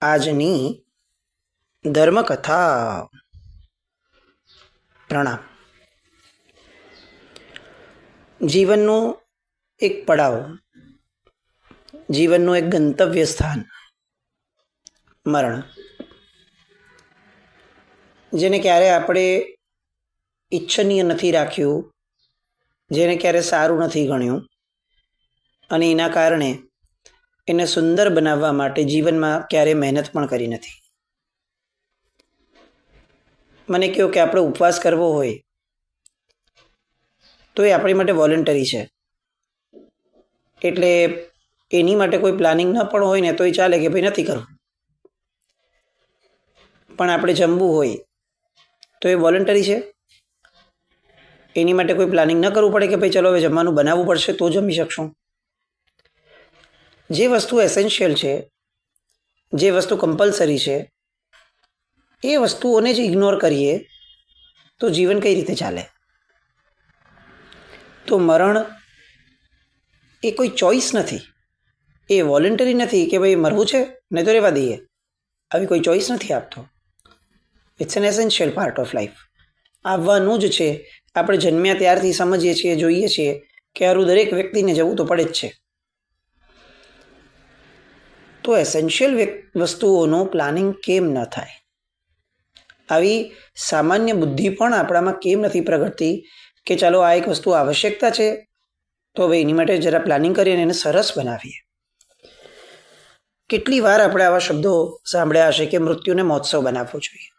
આજની ધર્મકથા. પ્રણામ. જીવનનું એક પડાવ, જીવનનું એક ગંતવ્ય સ્થાન, મરણ, જેને ક્યારે આપણે ઈચ્છનીય નથી રાખ્યું, જેને ક્યારે સારું નથી ગણ્યું, અને એના કારણે એને સુંદર બનાવવા માટે જીવનમાં ક્યારે મહેનત પણ કરી નથી. મને કહ્યું કે આપણે ઉપવાસ કરવો હોય તો એ આપણી માટે વોલન્ટરી છે, એટલે એની માટે કોઈ પ્લાનિંગ ન પણ હોય ને તો એ ચાલે કે ભાઈ નથી કરવું. પણ આપણે જમવું હોય તો એ વોલન્ટરી છે, એની માટે કોઈ પ્લાનિંગ ન કરવું પડે કે ભાઈ ચલો હવે જમવાનું બનાવવું પડશે તો જમી શકશું. જે વસ્તુ એસેન્શિયલ છે, જે વસ્તુ કમ્પલસરી છે, એ વસ્તુઓને જ ઇગ્નોર કરીએ તો જીવન કઈ રીતે ચાલે? તો મરણ એ કોઈ ચોઈસ નથી, એ વોલન્ટરી નથી કે ભાઈ મરવું છે નહીં તો રહેવા દઈએ, આવી કોઈ ચોઈસ નથી આપતો. It's an essential part of life. આવવાનું જ છે. આપણે જન્મ્યા ત્યારથી સમજીએ છીએ, જોઈએ છીએ કે હારું દરેક વ્યક્તિને જવું તો પડે જ છે. તો એસેન્શિયલ વસ્તુઓનું પ્લાનિંગ કેમ ન થાય? આવી સામાન્ય બુદ્ધિ પણ આપણામાં કેમ નથી પ્રગટતી કે ચાલો આ એક વસ્તુ આવશ્યકતા છે તો હવે એની માટે જરા પ્લાનિંગ કરીને એને સરસ બનાવીએ. કેટલી વાર આપણે આવા શબ્દો સાંભળ્યા હશે કે મૃત્યુને મહોત્સવ બનાવવો જોઈએ.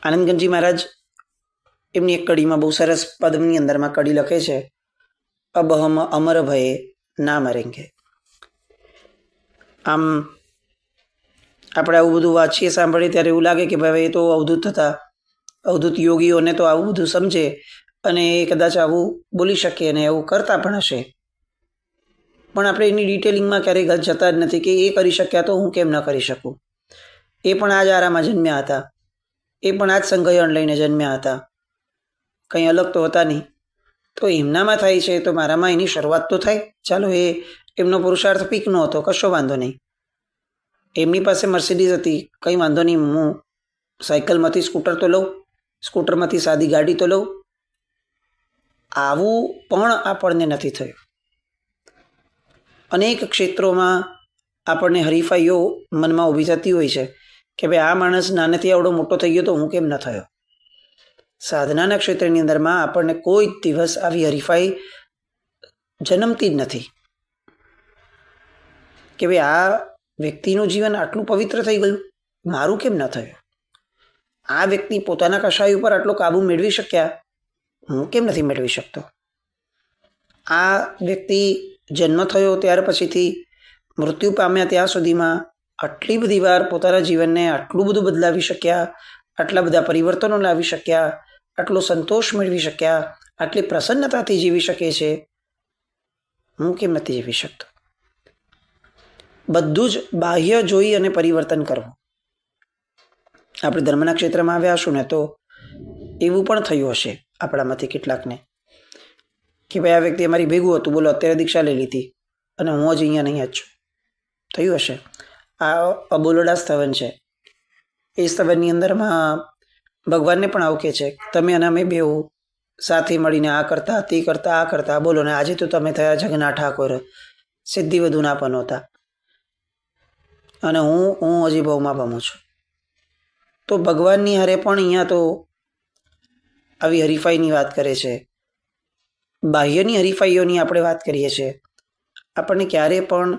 આનંદગંજી મહારાજ એમની એક કડીમાં બહુ સરસ પદની અંદરમાં કડી લખે છે, અબહમ અમર ભયે ના મરેંગે. આમ આપણે આવું બધું વાંચીએ, સાંભળીએ ત્યારે એવું લાગે કે ભાઈ એ તો અવધૂત હતા, અવધૂત યોગીઓને તો આવું બધું સમજે અને એ કદાચ આવું બોલી શકે અને એવું કરતા પણ હશે. પણ આપણે એની ડિટેલિંગમાં ક્યારેય જતા જ નથી કે એ કરી શક્યા તો હું કેમ ન કરી શકું. એ પણ આ જ આરામાં જન્મ્યા હતા, એ પણ આ જ સંગયણ લઈને જન્મ્યા હતા, કંઈ અલગ તો હતા નહીં. તો એમનામાં થાય છે તો મારામાં એની શરૂઆત તો થાય. ચાલો એ એમનો પુરુષાર્થ પીકનો હતો, કશો વાંધો નહીં. એમની પાસે મર્સિડીઝ હતી, કંઈ વાંધો નહીં, હું સાયકલમાંથી સ્કૂટર તો લઉં, સ્કૂટરમાંથી સાદી ગાડી તો લઉં. આવું પણ આપણને નથી થયું. અનેક ક્ષેત્રોમાં આપણને હરીફાઈઓ મનમાં ઊભી થતી હોય છે કે ભાઈ આ માણસ નાનેથી આવડો મોટો થઈ ગયો તો હું કેમ ન થયો. સાધનાના ક્ષેત્રની અંદરમાં આપણને કોઈ દિવસ આવી હરીફાઈ જન્મતી જ નથી કે ભાઈ આ વ્યક્તિનું જીવન આટલું પવિત્ર થઈ ગયું, મારું કેમ ન થયું. આ વ્યક્તિ પોતાના કશાય ઉપર આટલો કાબુ મેળવી શક્યા, હું કેમ નથી મેળવી શકતો. આ વ્યક્તિ જન્મ થયો ત્યાર પછીથી મૃત્યુ પામ્યા ત્યાં સુધીમાં આટલી બધી વાર પોતાના જીવનને આટલું બધું બદલાવી શક્યા, આટલા બધા પરિવર્તનો લાવી શક્યા, આટલો સંતોષ મેળવી શક્યા, આટલી પ્રસન્નતાથી જીવી શકે છે, હું કેમ નથી જીવી શકતો. બધું જ બાહ્ય જોઈ અને પરિવર્તન કરવું. આપણે ધર્મના ક્ષેત્રમાં આવ્યા હશું ને તો એવું પણ થયું હશે આપણામાંથી કેટલાકને કે ભાઈ આ વ્યક્તિ અમારી ભેગું હતું, બોલો અત્યારે દીક્ષા લઈ લીધી અને હું જ અહીંયા નહીં જ છું. થયું હશે. આ અબોલડા સ્થવન છે, એ સ્થવનની અંદરમાં ભગવાનને પણ આવું કહે છે તમે અને અમે બેઉ સાથે મળીને આ કરતા, તે કરતા, આ કરતા, બોલો ને આજે તો તમે થયા જગન્નાથ ઠાકોર, સિદ્ધિ વધુ ના પનોતા, અને હું હજી ભાવમાં પામું છું. તો ભગવાનની હારે પણ અહીંયા તો આવી હરીફાઈની વાત કરે છે, બાહ્યની હરીફાઈઓની આપણે વાત કરીએ છીએ. આપણને ક્યારે પણ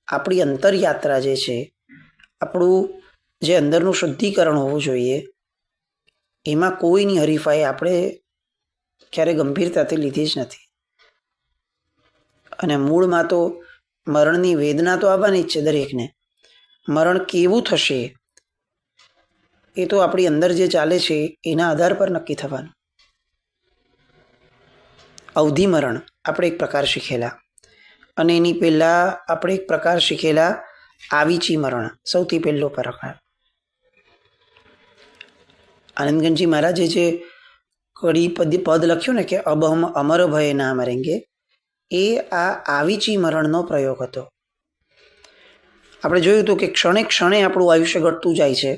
આપણી અંતરયાત્રા જે છે, આપણું જે અંદરનું શુદ્ધિકરણ હોવું જોઈએ, એમાં કોઈની હરીફાઈ આપણે ક્યારે ગંભીરતાથી લીધી જ નથી. અને મૂળમાં તો મરણની વેદના તો આવવાની જ છે દરેકને. મરણ કેવું થશે એ તો આપણી અંદર જે ચાલે છે એના આધાર પર નક્કી થવાનું. અવધિ મરણ આપણે એક પ્રકાર શીખેલા, અને એની પહેલાં આપણે એક પ્રકાર શીખેલા આવીચી મરણ, સૌથી પહેલો પ્રકાર. આનંદગંજી મહારાજે જે કડી પદ લખ્યું ને કે અબહમ અમર ભય ના મરેંગે, એ આ આવીચી મરણનો પ્રયોગ હતો. આપણે જોયું હતું કે ક્ષણે ક્ષણે આપણું આયુષ્ય ઘટતું જાય છે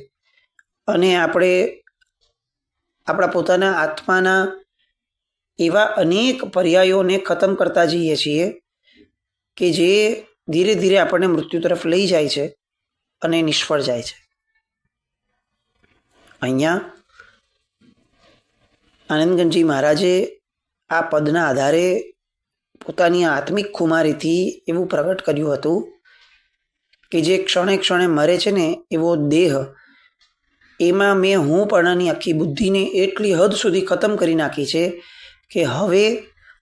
અને આપણે આપણા પોતાના આત્માના એવા અનેક પર્યાયોને ખતમ કરતા જઈએ છીએ કે જે ધીરે ધીરે આપણને મૃત્યુ તરફ લઈ જાય છે અને નિષ્ફળ જાય છે. અહીંયા આનંદગંજી મહારાજે આ પદના આધારે પોતાની આત્મિક ખુમારીથી એવું પ્રગટ કર્યું હતું કે જે ક્ષણે ક્ષણે મરે છે ને એવો દેહ, એમાં મેં હું પણાની આખી બુદ્ધિને એટલી હદ સુધી ખતમ કરી નાખી છે કે હવે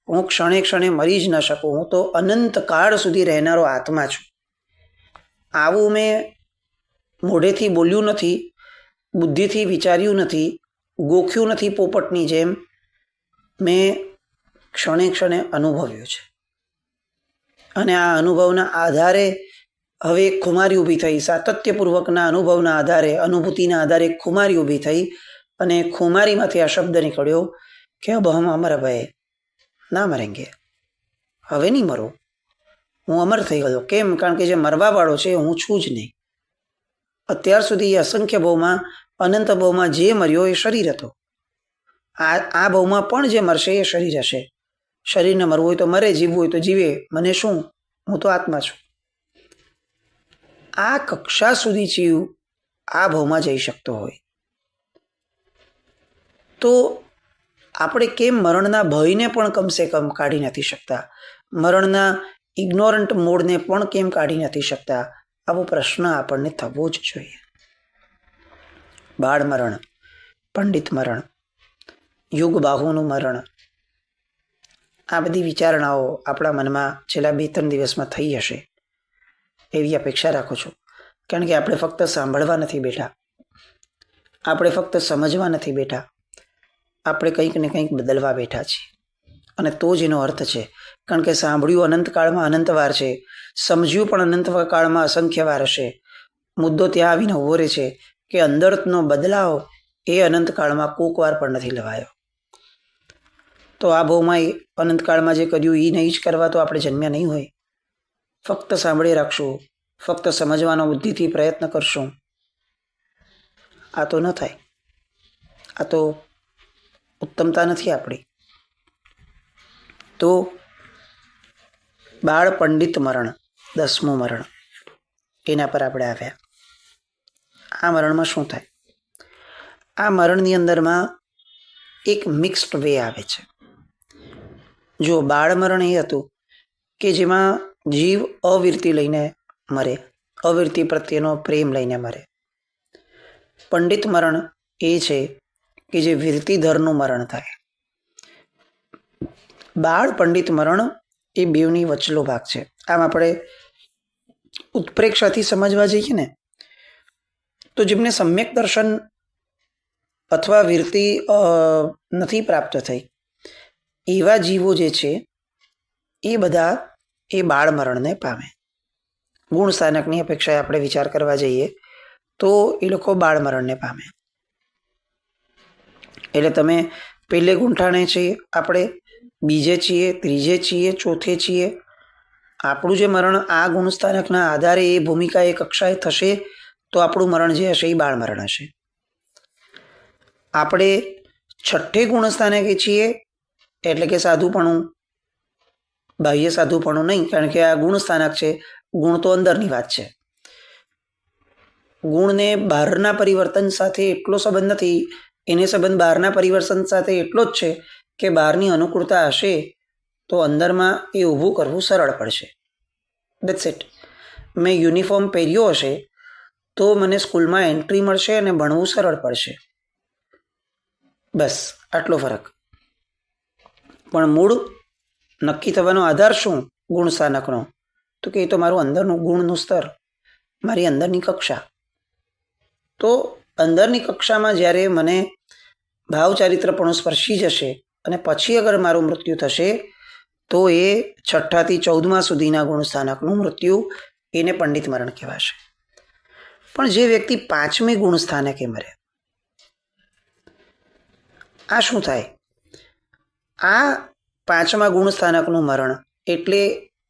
હું ક્ષણે ક્ષણે મરી જ ન શકું. હું તો અનંત કાળ સુધી રહેનારો આત્મા છું. આવું મેં મોઢેથી બોલ્યું નથી, બુદ્ધિથી વિચાર્યું નથી, ગોખ્યું નથી પોપટની જેમ, મેં ક્ષણે ક્ષણે અનુભવ્યું છે. અને આ અનુભવના આધારે હવે એક ખુમારી ઊભી થઈ, સાતત્યપૂર્વકના અનુભવના આધારે, અનુભૂતિના આધારે એક ખુમારી ઊભી થઈ અને ખુમારીમાંથી આ શબ્દ નીકળ્યો કે અબ હમ અમર ભય ના મરેંગે, હવે નહીં મરો, હું અમર થઈ ગયો. કેમ? કારણ કે જે મરવાવાળો છે હું છું જ નહીં. અત્યાર સુધી અસંખ્ય ભાવમાં, અનંત ભાવમાં જે મર્યો એ શરીર હતો. આ ભાવમાં પણ જે મરશે એ શરીર હશે. શરીરને મરવું હોય તો મરે, જીવવું હોય તો જીવે. મને શું? હું તો આત્મા છું. આ કક્ષા સુધી જીવ આ ભાવમાં જઈ શકતો હોય તો આપણે કેમ મરણના ભયને પણ કમસે કમ કાઢી નથી શકતા? મરણના ઇગ્નોરન્ટ મોડને પણ કેમ કાઢી નથી શકતા? આવો પ્રશ્ન આપણને થવો જ જોઈએ. બાળ મરણ, પંડિત મરણ, યુગ બાહુનું મરણ, આ બધી વિચારણાઓ આપણા મનમાં છેલ્લા 2-3 દિવસમાં થઈ હશે એવી અપેક્ષા રાખું છું. કારણ કે આપણે ફક્ત સાંભળવા નથી બેઠા, આપણે ફક્ત સમજવા નથી બેઠા, આપણે કંઈક ને કંઈક બદલવા બેઠા છીએ. અને તો જ એનો અર્થ છે. કારણ કે સાંભળ્યું અનંતકાળમાં અનંતવાર છે, સમજ્યું પણ અનંતકાળમાં અસંખ્ય વાર હશે. મુદ્દો ત્યાં આવીને ઉભો રહે છે કે અંદરનો બદલાવ એ અનંતકાળમાં કોક વાર પણ નથી લવાયો. તો આ ભાવમાં અનંતકાળમાં જે કર્યું એ નહીં જ કરવા તો આપણે જન્મ્યા નહીં હોય. ફક્ત સાંભળી રાખશું, ફક્ત સમજવાનો બુદ્ધિથી પ્રયત્ન કરશું, આ તો ન થાય. આ તો ઉત્તમતા નથી આપણી. તો બાળ પંડિત મરણ, 10મું મરણ, એના પર આપણે આવ્યા. આ મરણમાં શું થાય? આ મરણની અંદરમાં એક મિક્સ્ડ વે આવે છે. જો બાળ મરણ એ હતું કે જેમાં જીવ અવિરતિ લઈને મરે, અવિરતિ પ્રત્યેનો પ્રેમ લઈને મરે. પંડિત મરણ એ છે કે જે વિરતિધરનું મરણ થાય. બાળ પંડિત મરણ એ બેવની વચલો ભાગ છે. આમ આપણે ઉત્પ્રેક્ષાથી સમજવા જઈએ ને તો જેમને સમ્યક દર્શન અથવા વિરતિ નથી પ્રાપ્ત થઈ એવા જીવો જે છે એ બધા એ બાળ મરણને પામે. ગુણ સ્થાનકની અપેક્ષાએ આપણે વિચાર કરવા જઈએ તો એ લોકો બાળ મરણને પામે. એટલે તમે પહેલે ગુંઠાણે છીએ, આપણે બીજે છીએ, ત્રીજે છીએ, ચોથે છીએ. આપણું જે મરણ આ ગુણસ્થાનકના આધારે એ ભૂમિકા એ કક્ષાએ થશે તો આપણું મરણ જે હશે એ બાળ મરણ હશે. આપણે છઠ્ઠે ગુણસ્થાનકે છીએ એટલે કે સાધુપણું, બાહ્ય સાધુપણું નહીં, કારણ કે આ ગુણસ્થાનક છે. ગુણ તો અંદરની વાત છે. ગુણને બહારના પરિવર્તન સાથે એટલો સંબંધ નથી. એને સંબંધ બહારના પરિવર્તન સાથે એટલો જ છે કે બહારની અનુકૂળતા હશે તો અંદરમાં એ ઊભું કરવું સરળ પડશે. That's it. મેં યુનિફોર્મ પહેર્યો હશે તો મને સ્કૂલમાં એન્ટ્રી મળશે અને ભણવું સરળ પડશે. બસ આટલો ફરક. પણ મૂળ નક્કી થવાનો આધાર શું ગુણ સ્થાનકનો? તો કે એ તો મારું અંદરનું ગુણનું સ્તર, મારી અંદરની કક્ષા. તો અંદરની કક્ષામાં જ્યારે મને ભાવચારિત્રપણું સ્પર્શી જશે અને પછી અગર મારું મૃત્યુ થશે તો એ 6થી 14મા સુધીના ગુણસ્થાનકનું મૃત્યુ, એને પંડિત મરણ કહેવાશે. પણ જે વ્યક્તિ 5મી ગુણસ્થાનકે મરે, આ શું થાય? આ 5મા ગુણસ્થાનકનું મરણ એટલે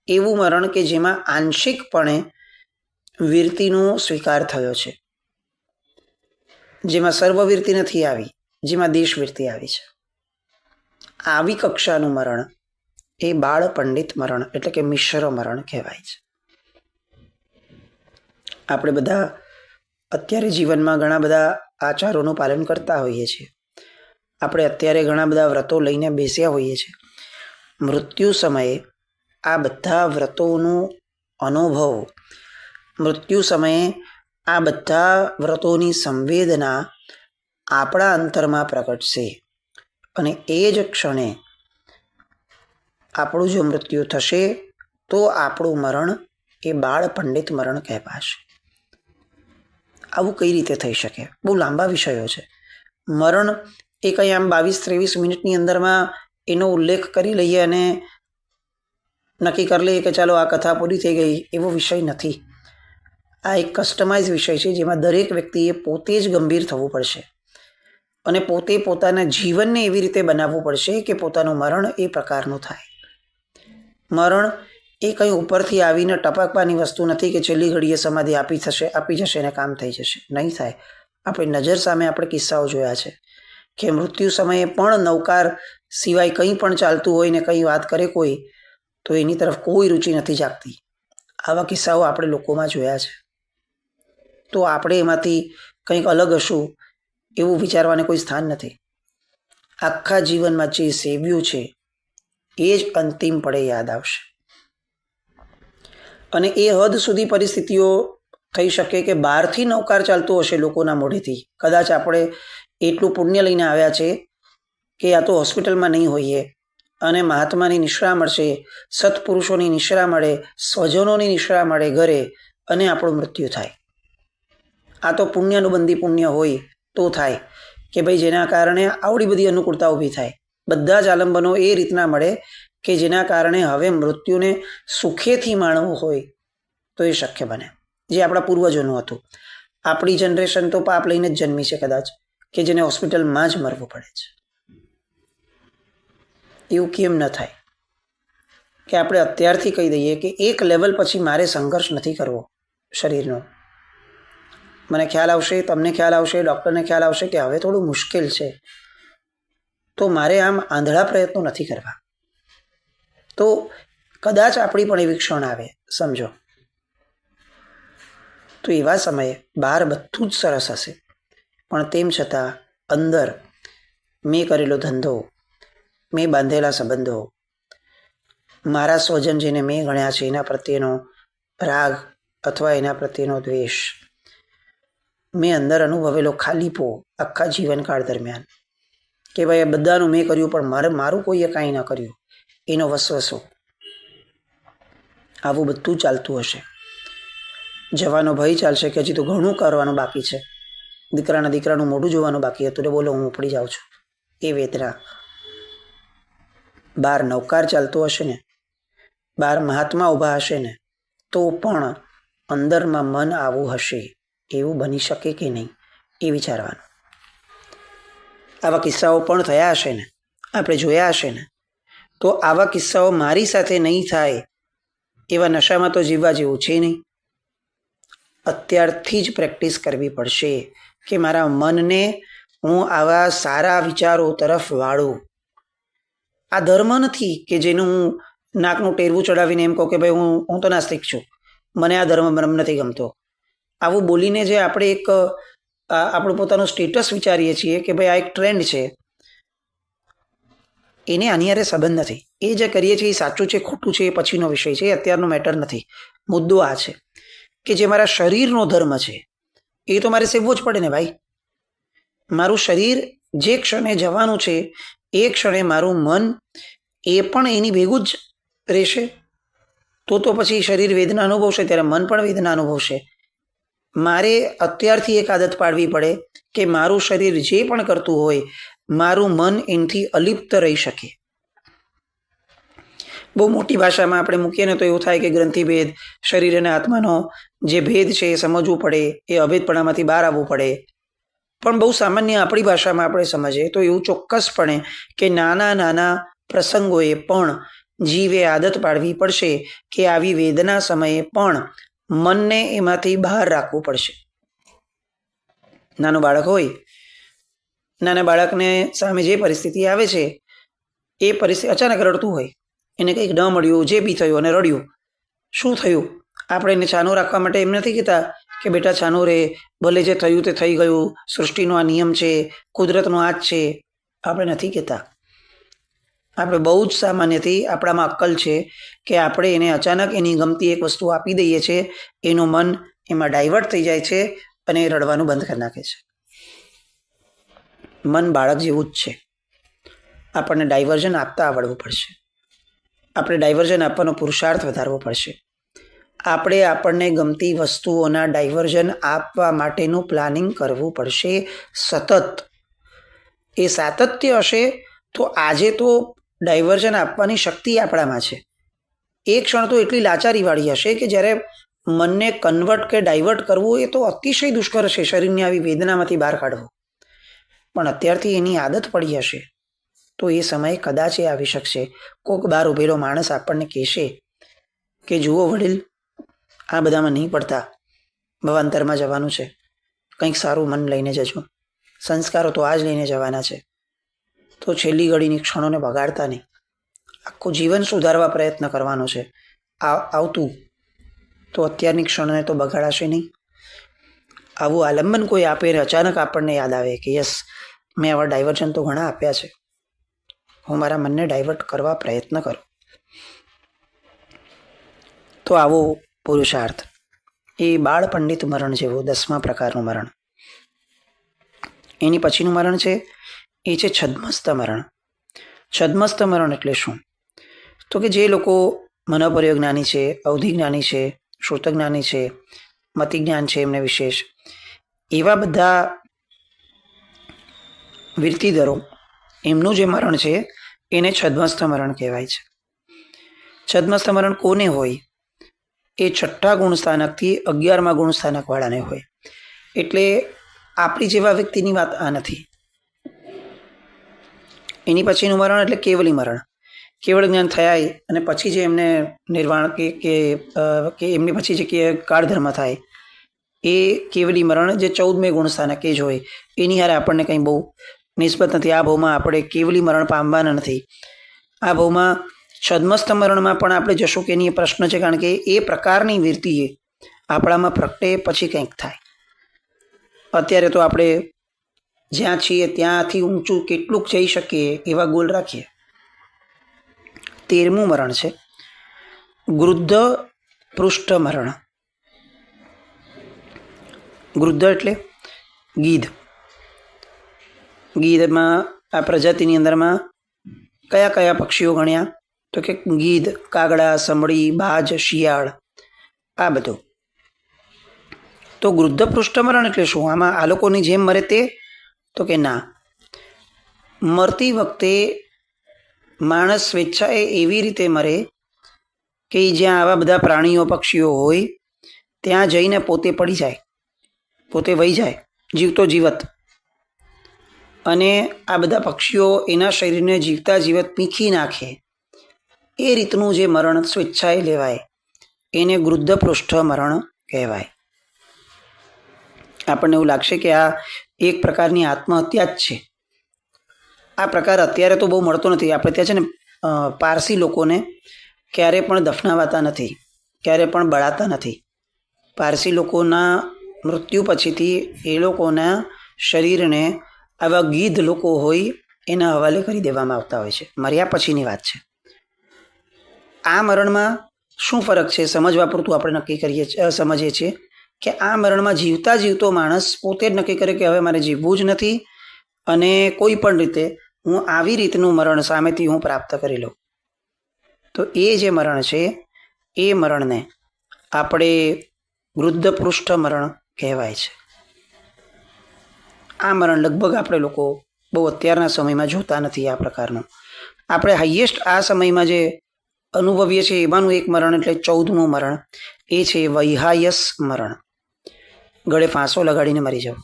એવું મરણ કે જેમાં આંશિકપણે વીરતીનો સ્વીકાર થયો છે, જેમાં સર્વવીરતી નથી આવી, જેમાં દેશવીરતી આવી છે. આવી કક્ષાનું મરણ એ બાળ પંડિત મરણ એટલે કે મિશ્ર મરણ કહેવાય છે. આપણે બધા અત્યારે જીવનમાં ઘણા બધા આચારોનું પાલન કરતા હોઈએ છીએ. આપણે અત્યારે ઘણા બધા વ્રતો લઈને બેસ્યા હોઈએ છીએ. મૃત્યુ સમયે આ બધા વ્રતોનો અનુભવ, મૃત્યુ સમયે આ બધા વ્રતોની સંવેદના આપણા અંતરમાં પ્રગટશે અને એ જ ક્ષણે આપણું જો મૃત્યુ થશે તો આપણું મરણ એ બાળ પંડિત મરણ કહેવાશે. આવું કઈ રીતે થઈ શકે? બહુ લાંબા વિષયો છે. મરણ એ કંઈ આમ 22-23 મિનિટની અંદરમાં એનો ઉલ્લેખ કરી લઈએ અને નક્કી કરી લઈએ કે ચાલો આ કથા પૂરી થઈ ગઈ, એવો વિષય નથી. આ એક કસ્ટમાઇઝ વિષય છે, જેમાં દરેક વ્યક્તિએ પોતે જ ગંભીર થવું પડશે અને પોતે પોતાના જીવનને એવી રીતે બનાવવું પડશે કે પોતાનું મરણ એ પ્રકારનું થાય. મરણ એ કંઈ ઉપરથી આવીને ટપકવાની વસ્તુ નથી કે છેલ્લી ઘડીએ સમાધિ આપી જશે અને કામ થઈ જશે. નહીં થાય. આપણી નજર સામે આપણે કિસ્સાઓ જોયા છે કે મૃત્યુ સમયે પણ નૌકાર સિવાય કંઈ પણ ચાલતું હોય ને કંઈ વાત કરે કોઈ, તો એની તરફ કોઈ રુચિ નથી જાગતી. આવા કિસ્સાઓ આપણે લોકોમાં જોયા છે. તો આપણે એમાંથી કંઈક અલગ હશું એવું વિચારવાને કોઈ સ્થાન નથી. આખા જીવનમાં જે સેવ્યું છે એ જ અંતિમ પળે યાદ આવશે. અને એ હદ સુધી પરિસ્થિતિઓ થઈ શકે કે બહારથી નૌકાર ચાલતું હશે લોકોના મોઢેથી. કદાચ આપણે એટલું પુણ્ય લઈને આવ્યા છે કે આ તો હોસ્પિટલમાં નહીં હોઈએ અને મહાત્માની નિશ્રા મળશે, સત્પુરુષોની નિશ્રા મળે, સ્વજનોની નિશ્રા મળે ઘરે અને આપણું મૃત્યુ થાય. આ તો પુણ્યાનુબંધી પુણ્ય હોય તો થાય કે ભાઈ જેના કારણે આવડી બધી અનુકૂળતા ઊભી થાય. બધા જ આલંબનો એ રીતના મળે કે જેના કારણે હવે મૃત્યુને સુખેથી માણવું હોય તો એ શક્ય બને, જે આપણા પૂર્વજોનું હતું. આપણી જનરેશન તો પાપ લઈને જ જન્મી છે કદાચ, કે જેને હોસ્પિટલમાં જ મરવું પડે છે. એવું કેમ ન થાય કે આપણે અત્યારથી કહી દઈએ કે એક લેવલ પછી મારે સંઘર્ષ નથી કરવો શરીરનો. મને ખ્યાલ આવશે, તમને ખ્યાલ આવશે, ડૉક્ટરને ખ્યાલ આવશે કે હવે થોડું મુશ્કેલ છે, તો મારે આમ આંધળા પ્રયત્નો નથી કરવા. તો કદાચ આપણી પણ એવી ક્ષણ આવે, સમજો. તો એવા સમયે બહાર બધું જ સરસ હશે, પણ તેમ છતાં અંદર મેં કરેલો ધંધો, મેં બાંધેલા સંબંધો, મારા સ્વજન જેને મેં ગણ્યા છે એના પ્રત્યેનો રાગ અથવા એના પ્રત્યેનો દ્વેષ, મેં અંદર અનુભવેલો ખાલીપો આખા જીવનકાળ દરમિયાન કે ભાઈ આ બધાનું મેં કર્યું પણ મારું કોઈએ કાંઈ ન કર્યું, એનો વસવસો, આવું બધું ચાલતું હશે. જવાનો ભય ચાલશે કે હજી તો ઘણું કરવાનું બાકી છે. દીકરાનું મોઢું જોવાનું બાકી હતું ને બોલો હું ઉપડી જાઉં છું. એ વેદના. બહાર નૌકાર ચાલતો હશે ને, બહાર મહાત્મા ઊભા હશે ને, તો પણ અંદરમાં મન આવું હશે. એવું બની શકે કે નહીં એ વિચારવાનું. આવા કિસ્સાઓ પણ થયા હશે ને, આપણે જોયા હશે ને. તો આવા કિસ્સાઓ મારી સાથે નહીં થાય એવા નશામાં તો જીવવા જેવું છે નહીં. અત્યારથી જ પ્રેક્ટિસ કરવી પડશે કે મારા મનને હું આવા સારા વિચારો તરફ વાળું. આ ધર્મ નથી કે જેનું હું નાકનું ટેરવું ચડાવીને એમ કહું કે ભાઈ હું તો નાસ્તિક છું, મને આ ધર્મ નથી ગમતો. આવું બોલીને જે આપણે એક આપણું પોતાનું સ્ટેટસ વિચારીએ છીએ કે ભાઈ આ એક ટ્રેન્ડ છે, એને આની હારે સંબંધ નથી. એ જે કરીએ છીએ એ સાચું છે ખોટું છે એ પછીનો વિષય છે, એ અત્યારનો મેટર નથી. મુદ્દો આ છે કે જે મારા શરીરનો ધર્મ છે એ તો મારે સેવવો જ પડે ને ભાઈ. મારું શરીર જે ક્ષણે જવાનું છે એ ક્ષણે મારું મન એ પણ એની ભેગું જ રહેશે. તો પછી શરીર વેદના અનુભવશે ત્યારે મન પણ વેદના અનુભવશે. મારે અત્યારથી એક આદત પાડવી પડે કે મારું શરીર જે પણ કરતું હોય મારું મન એનાથી અલિપ્ત રહી શકે. બહુ મોટી ભાષામાં આપણે મૂકીએ ને તો એવું થાય કે ગ્રંથિભેદ, શરીર અને આત્માનો જે ભેદ છે એ સમજવું પડે, એ અભેદપણામાંથી બહાર આવવું પડે. પણ બહુ સામાન્ય આપણી ભાષામાં આપણે સમજીએ તો એવું ચોક્કસપણે કે નાના નાના પ્રસંગોએ પણ જીવે આદત પાડવી પડશે કે આવી વેદના સમયે પણ મનને એમાંથી બહાર રાખવું પડશે. નાનું બાળક હોય, નાના બાળકને સામે જે પરિસ્થિતિ આવે છે એ પરિસ્થિતિ અચાનક રડતું હોય, એને કંઈક ન મળ્યું, જે બી થયું અને રડ્યું, શું થયું? આપણે એને છાનો રાખવા માટે એમ નથી કહેતા કે બેટા છાનો રે, ભલે જે થયું તે થઈ ગયું, સૃષ્ટિનો આ નિયમ છે, કુદરતનો આ જ છે, આપણે નથી કહેતા. આપણે બહુ જ સામાન્યથી આપણામાં અક્કલ છે કે આપણે એને અચાનક એની ગમતી એક વસ્તુ આપી દઈએ છીએ, એનું મન એમાં ડાયવર્ટ થઈ જાય છે અને એ રડવાનું બંધ કરી નાખે છે. મન બાળક જેવું જ છે. આપણને ડાયવર્ઝન આપતા આવડવું પડશે. આપણે ડાયવર્ઝન આપવાનો પુરુષાર્થ વધારવો પડશે. આપણે આપણને ગમતી વસ્તુઓના ડાયવર્ઝન આપવા માટેનું પ્લાનિંગ કરવું પડશે સતત. એ સાતત્ય હશે તો આજે તો ડાયવર્ઝન આપવાની શક્તિ આપણામાં છે. એક ક્ષણ તો એટલી લાચારીવાળી હશે કે જ્યારે મનને કન્વર્ટ કે ડાયવર્ટ કરવું એ તો અતિશય દુષ્કર છે, શરીરની આવી વેદનામાંથી બહાર કાઢવું. પણ અત્યારથી એની આદત પડી હશે તો એ સમયે કદાચ એ આવી શકશે. કોઈક બહાર ઉભેલો માણસ આપણને કહેશે કે જુઓ વડીલ, આ બધામાં નહીં પડતા, ભવાંતરમાં જવાનું છે, કંઈક સારું મન લઈને જજો, સંસ્કારો તો આ જ લઈને જવાના છે. તો છેલ્લી ઘડીની ક્ષણોને બગાડતા નહીં, આખું જીવન સુધારવા પ્રયત્ન કરવાનો છે. આવતું તો અત્યારની ક્ષણને તો બગાડાશે નહીં. આવું આલંબન કોઈ આપે ને અચાનક આપણને યાદ આવે કે યસ, મેં આવા ડાયવર્ઝન તો ઘણા આપ્યા છે, હું મારા મનને ડાયવર્ટ કરવા પ્રયત્ન કરું. તો આવો પુરુષાર્થ એ બાળ પંડિત મરણ જેવું 10મા પ્રકારનું મરણ. એની પછીનું મરણ છે એ છે છદ્મસ્ત મરણ. છદ્મસ્ત મરણ એટલે શું? તો કે જે લોકો મનોપર્ય જ્ઞાની છે, અવધિ જ્ઞાની છે, શ્રુત જ્ઞાની છે, મતિ જ્ઞાન છે એમને વિશેષ, એવા બધા વિરતિધરો, એમનું જે મરણ છે એને છદ્મસ્ત મરણ કહેવાય છે. છદ્મસ્ત મરણ કોને હોય? એ 6ઠ્ઠા ગુણસ્થાનકથી 11મા ગુણસ્થાનકવાળાને હોય. એટલે આપણી જેવા વ્યક્તિની વાત આ નથી. એની પછીનું મરણ એટલે કેવલી મરણ. કેવળ જ્ઞાન થયા અને પછી જે એમને નિર્વાણ કે એમની પછી જે કાળધર્મ થાય એ કેવલી મરણ, જે 14મે ગુણસ્થાનક એ જ હોય. એની હારે આપણને કંઈ બહુ નિસ્બત નથી. આ ભાવમાં આપણે કેવલી મરણ પામવાના નથી. આ ભાવમાં છદ્મસ્ત મરણમાં પણ આપણે જશું કે નહીં એ પ્રશ્ન છે, કારણ કે એ પ્રકારની વિરતિ આપણામાં પ્રગટે પછી કંઈક થાય. અત્યારે તો આપણે જ્યાં છીએ ત્યાંથી ઊંચું કેટલુંક જઈ શકીએ એવા ગોલ રાખીએ. 13મું મરણ છે ગૃદ્ધ પૃષ્ઠ મરણ. ગૃદ્ધ એટલે ગીધ. ગીધમાં આ પ્રજાતિની અંદરમાં કયા કયા પક્ષીઓ ગણ્યા? તો કે ગીધ, કાગડા, સમડી, બાજ, શિયાળ, આ બધું. તો ગૃદ્ધ પૃષ્ઠમરણ એટલે શું? આમાં આ લોકોની જેમ મરે તે? તો કે ના. મરતી વખતે માણસ સ્વેચ્છાએ એવી રીતે મરે કે જ્યાં આવા બધા પ્રાણીઓ પક્ષીઓ હોય ત્યાં જઈને પોતે પડી જાય, પોતે વહી જાય, જીવતો જીવત. અને આ બધા પક્ષીઓ એના શરીરને જીવતા જીવત પીંખી નાખે. એ રીતનું જે મરણ સ્વેચ્છાએ લેવાય એને ગૃદ્ધ પૃષ્ઠ મરણ કહેવાય. આપણને એવું લાગશે કે આ એક પ્રકારની આત્મહત્યા જ છે. આ પ્રકાર અત્યારે તો બહુ મળતો નથી. આપણે ત્યાં છે ને પારસી લોકોને ક્યારે પણ દફનાવાતા નથી, ક્યારે પણ બળાતા નથી. પારસી લોકોના મૃત્યુ પછીથી એ લોકોના શરીરને આવા ગીધ લોકો હોય એના હવાલે કરી દેવામાં આવતા હોય છે. મર્યા પછીની વાત છે. આ મરણમાં શું ફરક છે સમજવા પૂરતું આપણે સમજીએ છીએ કે આ મરણમાં જીવતા જીવતો માણસ પોતે જ નક્કી કરે કે હવે મારે જીવવું જ નથી અને કોઈ પણ રીતે હું આવી રીતનું મરણ સામેથી હું પ્રાપ્ત કરી લઉં. તો એ જે મરણ છે એ મરણને આપણે વૃદ્ધ પૃષ્ઠ મરણ કહેવાય છે. આ મરણ લગભગ આપણે લોકો બહુ અત્યારના સમયમાં જોતા નથી. આ પ્રકારનું આપણે હાઈએસ્ટ આ સમયમાં જે અનુભવીએ છીએ એમાંનું એક મરણ એટલે 14મું મરણ એ છે વૈહાયસ મરણ. ગળે ફાંસો લગાડીને મરી જવું,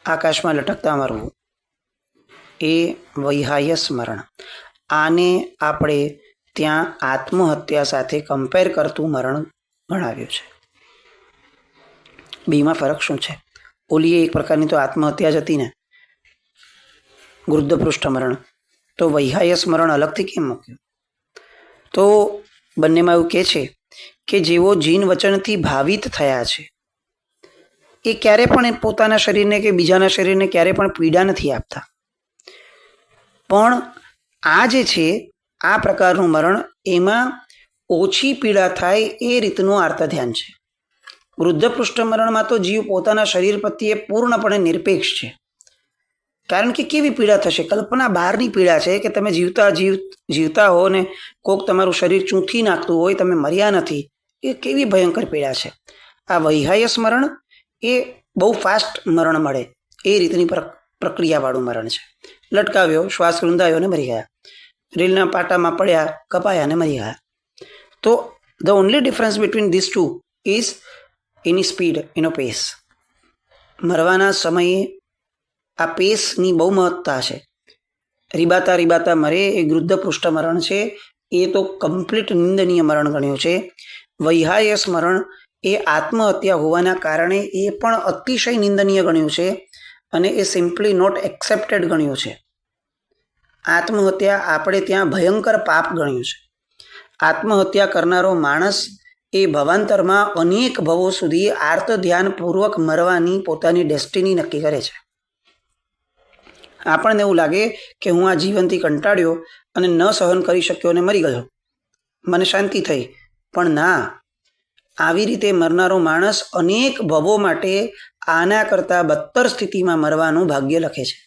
આકાશમાં લટકતા મરવું, એ વૈહાયસ મરણ. આને આપણે ત્યાં આત્મહત્યા સાથે કમ્પેર કરતું મરણ ગણાવ્યું છે. બેમાં ફરક શું છે? ઓલીએ એક પ્રકારની તો આત્મહત્યા જ હતી ને, ગૃદ્ધપૃષ્ઠ મરણ. તો વૈહાય સ્મરણ અલગથી કેમ મૂક્યું? તો બંનેમાં એવું કહે છે કે જેઓ જીન વચનથી ભાવિત થયા છે એ ક્યારે પણ પોતાના શરીરને કે બીજાના શરીરને ક્યારે પણ પીડા નથી આપતા. પણ આ જે છે આ પ્રકારનું મરણ, એમાં ઓછી પીડા થાય એ રીતનું આર્ત ધ્યાન છે. વૃદ્ધપૃષ્ઠ મરણમાં તો જીવ પોતાના શરીર પ્રત્યે પૂર્ણપણે નિરપેક્ષ છે. કારણ કે કેવી પીડા થશે? કલ્પના બહારની પીડા છે કે તમે જીવતા હો ને કોક તમારું શરીર ચૂંથી નાખતું હોય, તમે મર્યા નથી, એ કેવી ભયંકર પીડા છે. આ વૈહાય સ્મરણ એ બહુ ફાસ્ટ મરણ મળે એ રીતની પ્રક્રિયાવાળું મરણ છે. લટકાવ્યો, શ્વાસ રૂંધાયો ને મરી ગયા, રેલના પાટામાં પડ્યા, કપાયા ને મરી ગયા. તો the only difference between this two is એની સ્પીડ, એનો પેસ. મરવાના સમયે આ પેસની બહુ મહત્તા છે. રીબાતા રીબાતા મરે એ ગૃદ્ધપૃષ્ઠ મરણ છે, એ તો કમ્પ્લીટ નિંદનીય મરણ ગણ્યું છે. વૈહાય સ્મરણ એ આત્મહત્યા હોવાના કારણે એ પણ અતિશય નિંદનીય ગણ્યું છે અને એ સિમ્પલી નોટ એક્સેપ્ટેડ ગણ્યું છે. આત્મહત્યા આપણે ત્યાં ભયંકર પાપ ગણ્યું છે. આત્મહત્યા કરનારો માણસ એ ભવાંતરમાં અનેક ભવો સુધી આર્ત ધ્યાનપૂર્વક મરવાની પોતાની ડેસ્ટિની નક્કી કરે છે. આપણને એવું લાગે કે હું આ જીવનથી કંટાળ્યો અને ન સહન કરી શક્યો અને મરી ગયો, મને શાંતિ થઈ. પણ ના, આવી રીતે મરનારો માણસ અનેક ભવો માટે આના કરતાં બદતર સ્થિતિમાં મરવાનું ભાગ્ય લખે છે.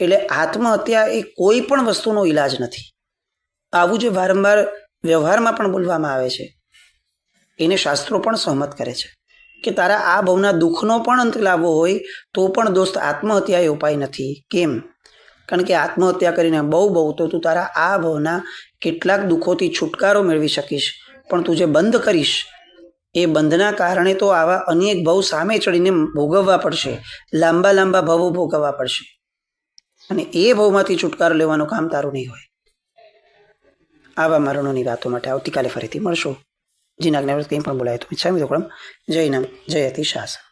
એટલે આત્મહત્યા એ કોઈ પણ વસ્તુનો ઈલાજ નથી. આવું જે વારંવાર વ્યવહારમાં પણ બોલવામાં આવે છે એને શાસ્ત્રો પણ સહમત કરે છે કે તારા આ ભવના દુઃખનો પણ અંત લાવવો હોય તો પણ દોસ્ત આત્મહત્યા એ ઉપાય નથી. કેમ? કારણ કે આત્મહત્યા કરીને બહુ તો તું તારા આ ભવના કેટલાક દુઃખોથી છુટકારો મેળવી શકીશ, પણ તું જે બંધ કરીશ એ બંધના કારણે તો આવા અનેક ભવ સામે ચડીને ભોગવવા પડશે, લાંબા ભવો ભોગવવા પડશે, અને એ ભવમાંથી છુટકારો લેવાનું કામ તારું નહીં હોય. આવા મરણોની વાતો માટે આવતીકાલે ફરીથી મળશું. જીના જ્ઞાન કંઈ પણ બોલાય તો ઈચ્છા મિત્રોક્રમ. જય નામ જય અતિ શાસન.